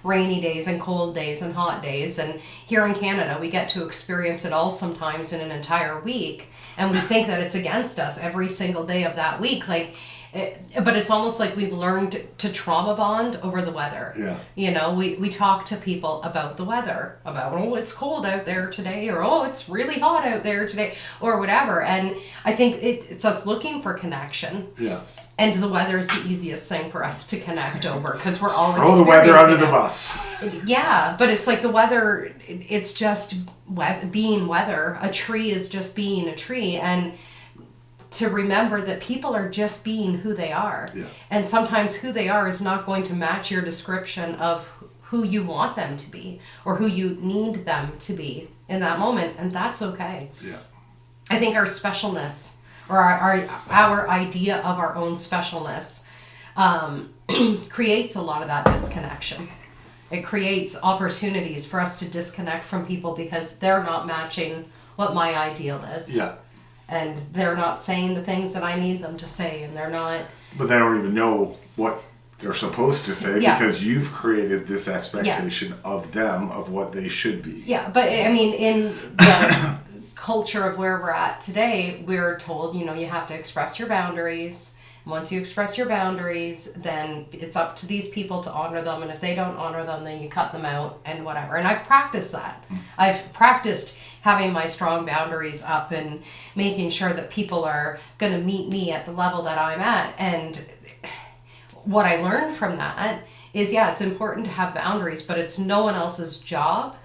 rainy days and cold days and hot days. And here in Canada, we get to experience it all sometimes in an entire week. And we think that it's against us every single day of that week. But it's almost like we've learned to trauma bond over the weather. Yeah. We talk to people about the weather, about, it's cold out there today, or, it's really hot out there today, or whatever. And I think it's us looking for connection. Yes. And the weather is the easiest thing for us to connect over, because we're all throw the weather under the bus. Yeah, but it's like the weather, it's just being weather. A tree is just being a tree. And to remember that people are just being who they are. Yeah. And sometimes who they are is not going to match your description of who you want them to be, or who you need them to be in that moment. And that's okay. Yeah. I think our specialness, or our idea of our own specialness, creates a lot of that disconnection. It creates opportunities for us to disconnect from people because they're not matching what my ideal is. Yeah. And they're not saying the things that I need them to say, and they're not... But they don't even know what they're supposed to say because you've created this expectation of them, of what they should be. Yeah, but I mean, in the culture of where we're at today, we're told, you have to express your boundaries. Once you express your boundaries, then it's up to these people to honor them. And if they don't honor them, then you cut them out and whatever. And I've practiced that. I've practiced having my strong boundaries up and making sure that people are going to meet me at the level that I'm at. And what I learned from that is, it's important to have boundaries, but it's no one else's job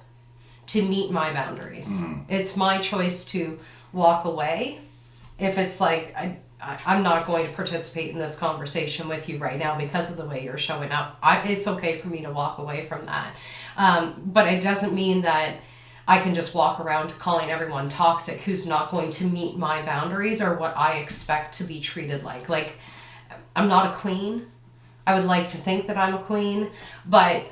to meet my boundaries. It's my choice to walk away. If it's like, I'm not going to participate in this conversation with you right now because of the way you're showing up. It's okay for me to walk away from that. But it doesn't mean that I can just walk around calling everyone toxic who's not going to meet my boundaries or what I expect to be treated like. Like, I'm not a queen. I would like to think that I'm a queen, but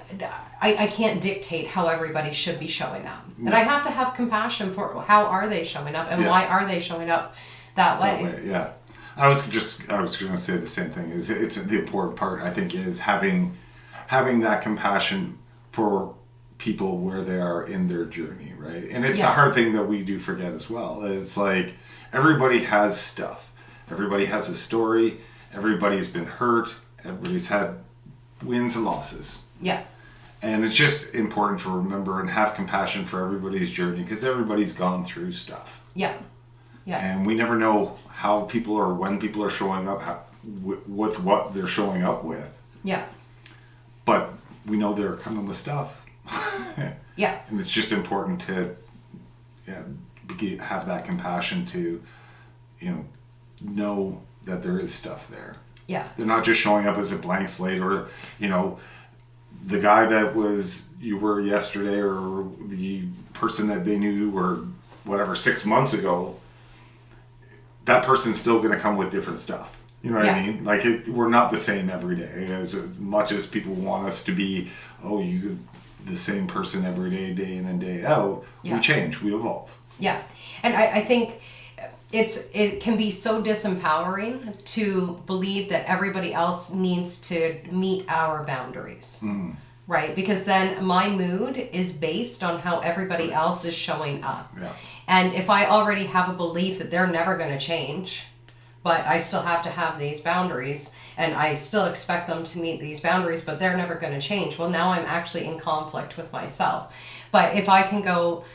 I can't dictate how everybody should be showing up. And I have to have compassion for how are they showing up and why are they showing up that way. Yeah. I was going to say the same thing. It's the important part, I think, is having that compassion for people where they are in their journey, right? And it's a hard thing that we do forget as well. It's like everybody has stuff. Everybody has a story. Everybody's been hurt. Everybody's had wins and losses. Yeah. And it's just important to remember and have compassion for everybody's journey because everybody's gone through stuff. Yeah. Yeah. And we never know how people or when people are showing up with what they're showing up with. Yeah. But we know they're coming with stuff. Yeah. And it's just important to have that compassion to, know that there is stuff there. Yeah. They're not just showing up as a blank slate or, the guy that you were yesterday or the person that they knew or whatever 6 months ago. That person's still going to come with different stuff. You know what I mean? Like, we're not the same every day. As much as people want us to be, the same person every day, day in and day out, we change, we evolve. Yeah. And I think it can be so disempowering to believe that everybody else needs to meet our boundaries. Right? Because then my mood is based on how everybody else is showing up. Yeah. And if I already have a belief that they're never going to change, but I still have to have these boundaries, and I still expect them to meet these boundaries, but they're never going to change, well, now I'm actually in conflict with myself. But if I can go,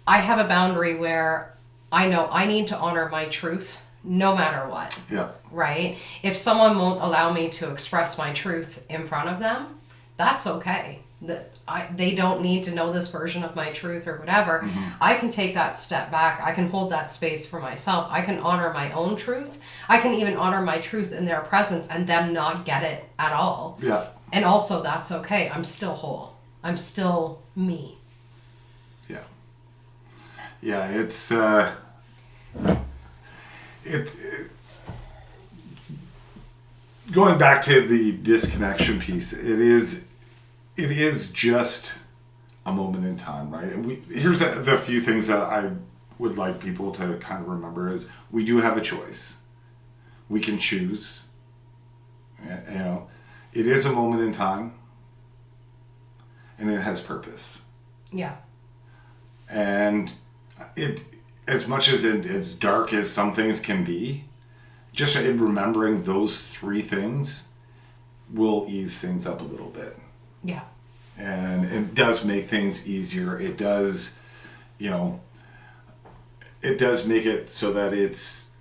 I have a boundary where I know I need to honor my truth no matter what. Yeah. Right? If someone won't allow me to express my truth in front of them, that's okay. They don't need to know this version of my truth or whatever. I can take that step back. I can hold that space for myself. I can honor my own truth. I can even honor my truth in their presence and them not get it at all. Yeah. And also that's okay. I'm still whole. I'm still me. Yeah. Yeah, it's going back to the disconnection piece, it is just a moment in time, right? And here's the few things that I would like people to kind of remember is we do have a choice. We can choose. It is a moment in time, and it has purpose. Yeah. And it, as much as it's dark as some things can be, just in remembering those three things will ease things up a little bit. Yeah. And it does make things easier. It does, it does make it so that it's,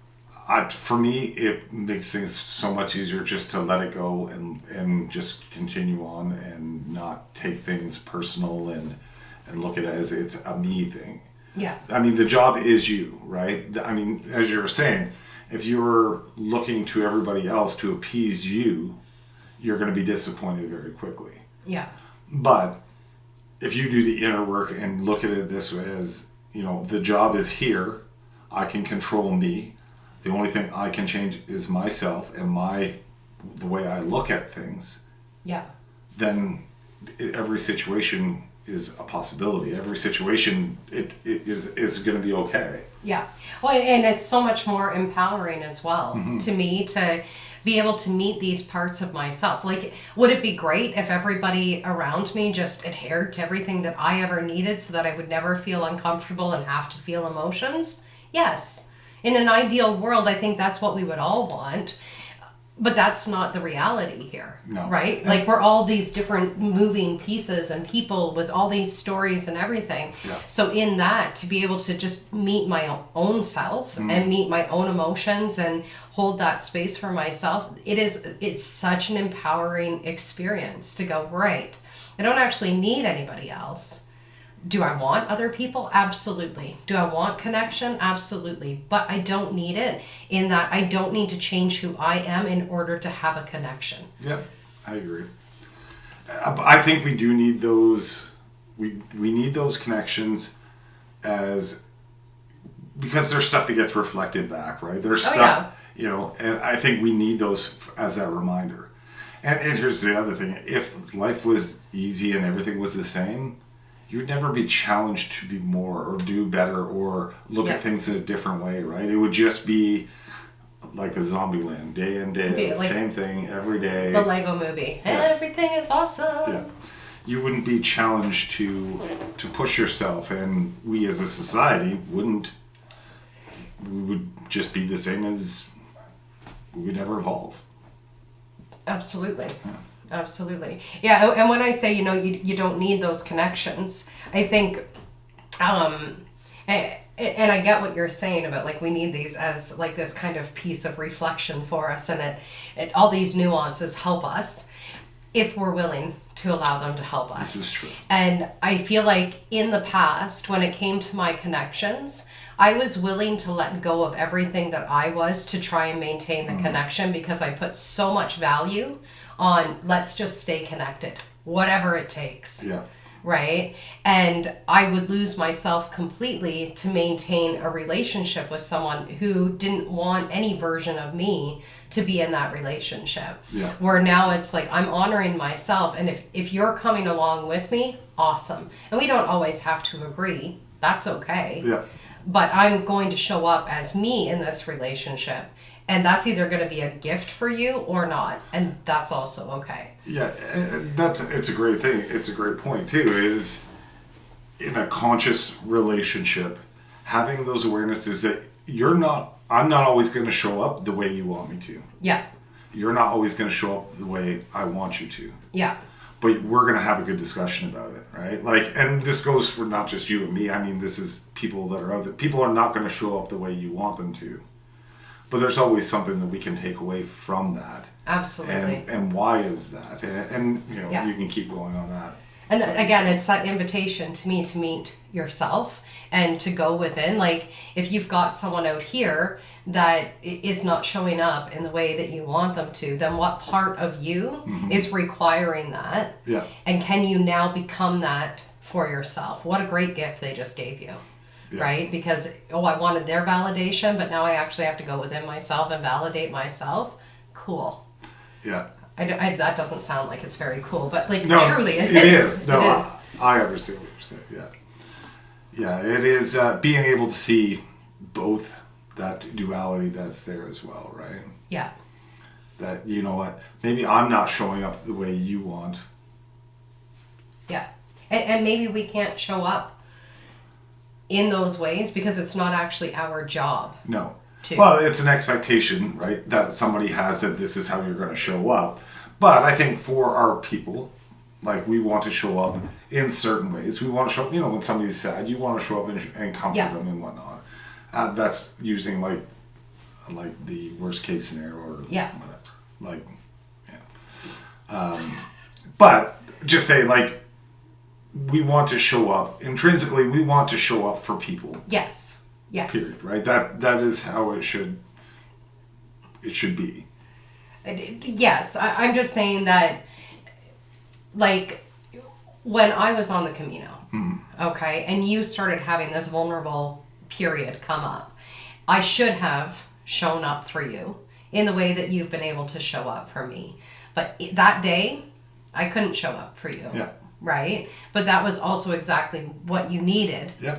for me, it makes things so much easier just to let it go and just continue on and not take things personal and look at it as it's a me thing. Yeah. I mean, the job is you, right? I mean, as you were saying, if you're looking to everybody else to appease you, you're going to be disappointed very quickly. Yeah. But if you do the inner work and look at it this way as, the job is here, I can control me. The only thing I can change is myself and the way I look at things. Yeah. Then every situation is a possibility. Every situation it is going to be okay. Yeah. Well, and it's so much more empowering as well to me to be able to meet these parts of myself. Like, would it be great if everybody around me just adhered to everything that I ever needed so that I would never feel uncomfortable and have to feel emotions? Yes. In an ideal world, I think that's what we would all want. But that's not the reality here, no. Right? Like, we're all these different moving pieces and people with all these stories and everything. Yeah. So in that, to be able to just meet my own self and meet my own emotions and hold that space for myself, it's such an empowering experience to go, right, I don't actually need anybody else. Do I want other people? Absolutely. Do I want connection? Absolutely. But I don't need it, in that I don't need to change who I am in order to have a connection. Yeah, I agree. I think we do need those. We need those connections because there's stuff that gets reflected back, right? There's stuff, and I think we need those as that reminder. And here's the other thing. If life was easy and everything was the same, you'd never be challenged to be more or do better or look at things in a different way, right? It would just be like a zombie land, day in, day out, like same thing every day. The Lego movie. Yes. Everything is awesome. Yeah. You wouldn't be challenged to push yourself, and we as a society wouldn't. We would just be the same as we would never evolve. Absolutely. Yeah. Absolutely. Yeah, and when I say, you don't need those connections, I think, and I get what you're saying about, like, we need these as, like, this kind of piece of reflection for us, and it all these nuances help us if we're willing to allow them to help us. This is true. And I feel like in the past, when it came to my connections, I was willing to let go of everything that I was to try and maintain the connection, because I put so much value on, let's just stay connected, whatever it takes. Yeah. Right? And I would lose myself completely to maintain a relationship with someone who didn't want any version of me to be in that relationship. Yeah. Where now it's like, I'm honoring myself, and if you're coming along with me, awesome. And we don't always have to agree. That's okay. Yeah. But I'm going to show up as me in this relationship. And that's either going to be a gift for you or not. And that's also okay. Yeah, it's a great thing. It's a great point too, is in a conscious relationship, having those awarenesses that I'm not always going to show up the way you want me to. Yeah. You're not always going to show up the way I want you to. Yeah. But we're going to have a good discussion about it, right? Like, and this goes for not just you and me. I mean, this is people that are out there. People are not going to show up the way you want them to. But there's always something that we can take away from that. Absolutely. And why is that? And you can keep going on that. And again, it's that invitation to me to meet yourself and to go within. Like, if you've got someone out here that is not showing up in the way that you want them to, then what part of you is requiring that? Yeah. And can you now become that for yourself? What a great gift they just gave you. Yeah. Right? Because, I wanted their validation, but now I actually have to go within myself and validate myself. Cool. Yeah. I that doesn't sound like it's very cool, but truly it is. No, it is. I understand what you're saying. Yeah. Yeah, it is being able to see both that duality that's there as well, right? Yeah. That, you know what, maybe I'm not showing up the way you want. Yeah. And maybe we can't show up in those ways because it's not actually our job. No. Well, it's an expectation, right, that somebody has, that this is how you're going to show up. But I think for our people, like, we want to show up in certain ways. We want to show up, when somebody's sad, you want to show up and comfort them and whatnot. That's using like the worst case scenario or whatever. But just say, like, we want to show up intrinsically. We want to show up for people. Yes. Yes. Period. Right. That is how it should be. Yes, I'm just saying that, like, when I was on the Camino, okay, and you started having this vulnerable period come up, I should have shown up for you in the way that you've been able to show up for me. But that day, I couldn't show up for you. Yeah. Right? But that was also exactly what you needed. Yeah.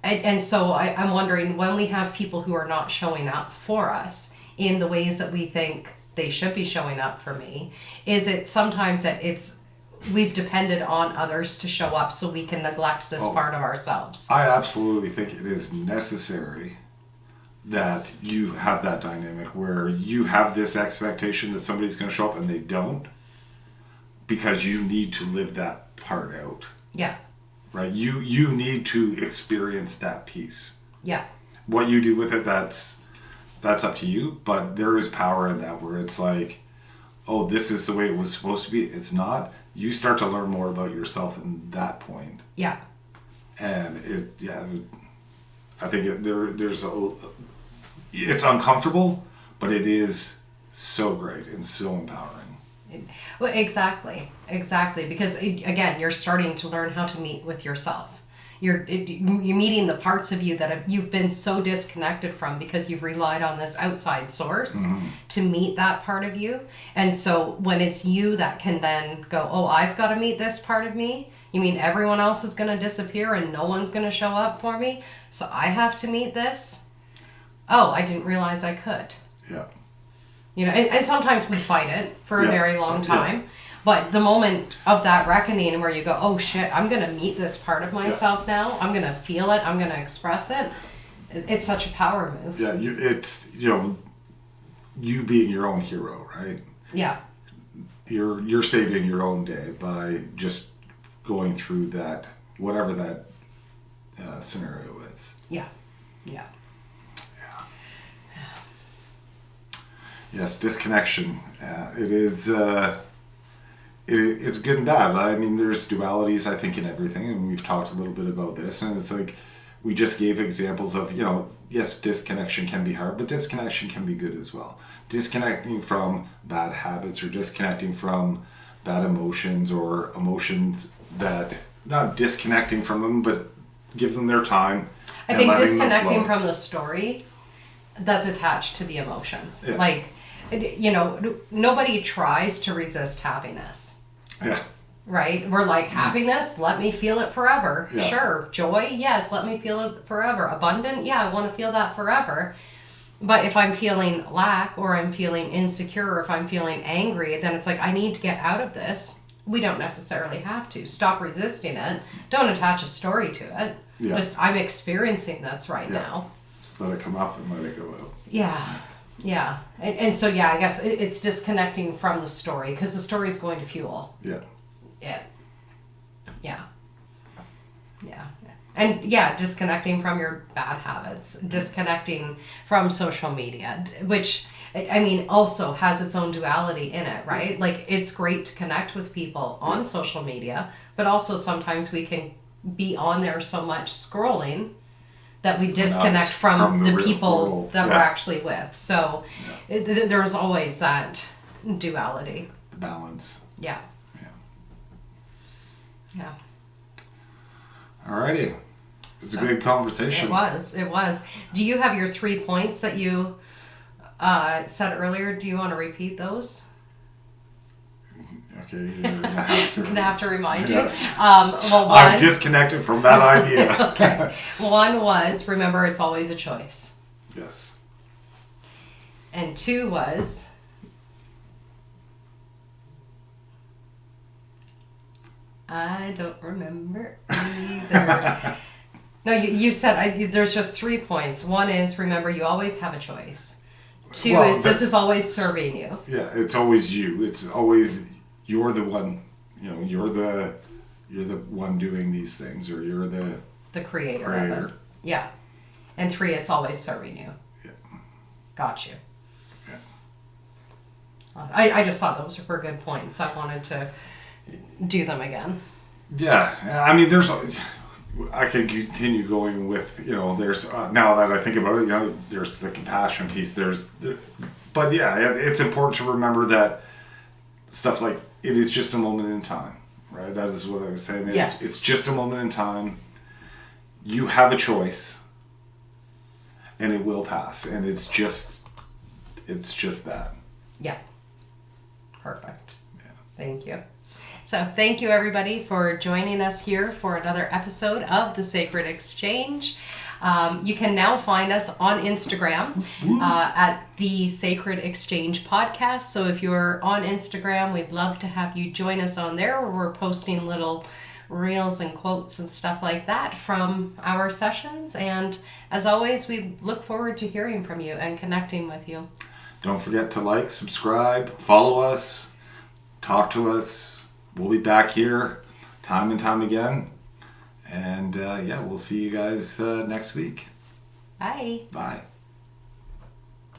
And so I'm wondering, when we have people who are not showing up for us in the ways that we think they should be showing up for me, is it sometimes that we've depended on others to show up so we can neglect this part of ourselves? I absolutely think it is necessary that you have that dynamic where you have this expectation that somebody's going to show up and they don't, because you need to live that part out. Yeah. Right? You need to experience that piece. Yeah. What you do with it, that's up to you, but there is power in that where it's like, oh, this is the way it was supposed to be. It's not. You start to learn more about yourself in that point. Yeah. And I think it's uncomfortable, but it is so great and so empowering. Well, exactly, because again, you're starting to learn how to meet with yourself. You're meeting the parts of you that you've been so disconnected from because you've relied on this outside source to meet that part of you. And so when it's you that can then go, oh, I've got to meet this part of me. You mean everyone else is going to disappear and no one's going to show up for me? So I have to meet this? Oh, I didn't realize I could. Yeah. You know, and sometimes we fight it for a very long time. Yeah. But the moment of that reckoning where you go, oh shit, I'm going to meet this part of myself now. I'm going to feel it. I'm going to express it. It's such a power move. Yeah, it's you being your own hero, right? Yeah. You're saving your own day by just going through that, whatever that scenario is. Yeah. Yeah. Yes, disconnection. It is. It's good and bad. I mean, there's dualities, I think, in everything, and we've talked a little bit about this. And it's like we just gave examples of, yes, disconnection can be hard, but disconnection can be good as well. Disconnecting from bad habits or disconnecting from bad emotions or emotions that not disconnecting from them, but give them their time. I think disconnecting from the story that's attached to the emotions, like. Nobody tries to resist happiness. Yeah. Right? We're like, happiness, let me feel it forever. Yeah. Sure. Joy, yes, let me feel it forever. Abundant, yeah, I want to feel that forever. But if I'm feeling lack or I'm feeling insecure or if I'm feeling angry, then it's like, I need to get out of this. We don't necessarily have to. Stop resisting it. Don't attach a story to it. Yeah. Just, I'm experiencing this right now. Let it come up and let it go out. Yeah. Yeah. And so, I guess it's disconnecting from the story because the story is going to fuel. Yeah. Yeah. Yeah. Yeah. And disconnecting from your bad habits, disconnecting from social media, which, I mean, also has its own duality in it, right? Like, it's great to connect with people on social media, but also sometimes we can be on there so much scrolling that we disconnect from the people world that we're actually with. So there's always that duality. The balance. Yeah. Yeah. Alrighty. It's a good conversation. It was. Do you have your 3 points that you said earlier? Do you want to repeat those? Okay, you're going to have to remind you. Yes. Well, I'm disconnected from that idea. Okay. One was, remember, it's always a choice. Yes. And 2 was, I don't remember either. No, you said there's just 3 points. 1 is, remember, you always have a choice. 2 is, this is always serving you. Yeah, it's always you. It's always, you're the one, you're the one doing these things, or you're the creator of it. Yeah. And 3, it's always serving you. Yeah. Got you. Yeah. I just thought those were good points. I wanted to do them again. Yeah. I mean, I could continue going with, there's, now that I think about it, there's the compassion piece, but it's important to remember that stuff like, it is just a moment in time, right? That is what I was saying. It's just a moment in time. You have a choice, and it will pass, and it's just that. Yeah. Perfect. Yeah. Thank you. So thank you, everybody, for joining us here for another episode of The Sacred Exchange. You can now find us on Instagram at The Sacred Exchange Podcast. So if you're on Instagram, we'd love to have you join us on there, where we're posting little reels and quotes and stuff like that from our sessions. And as always, we look forward to hearing from you and connecting with you. Don't forget to like, subscribe, follow us, talk to us. We'll be back here time and time again. And we'll see you guys next week. Bye. Bye.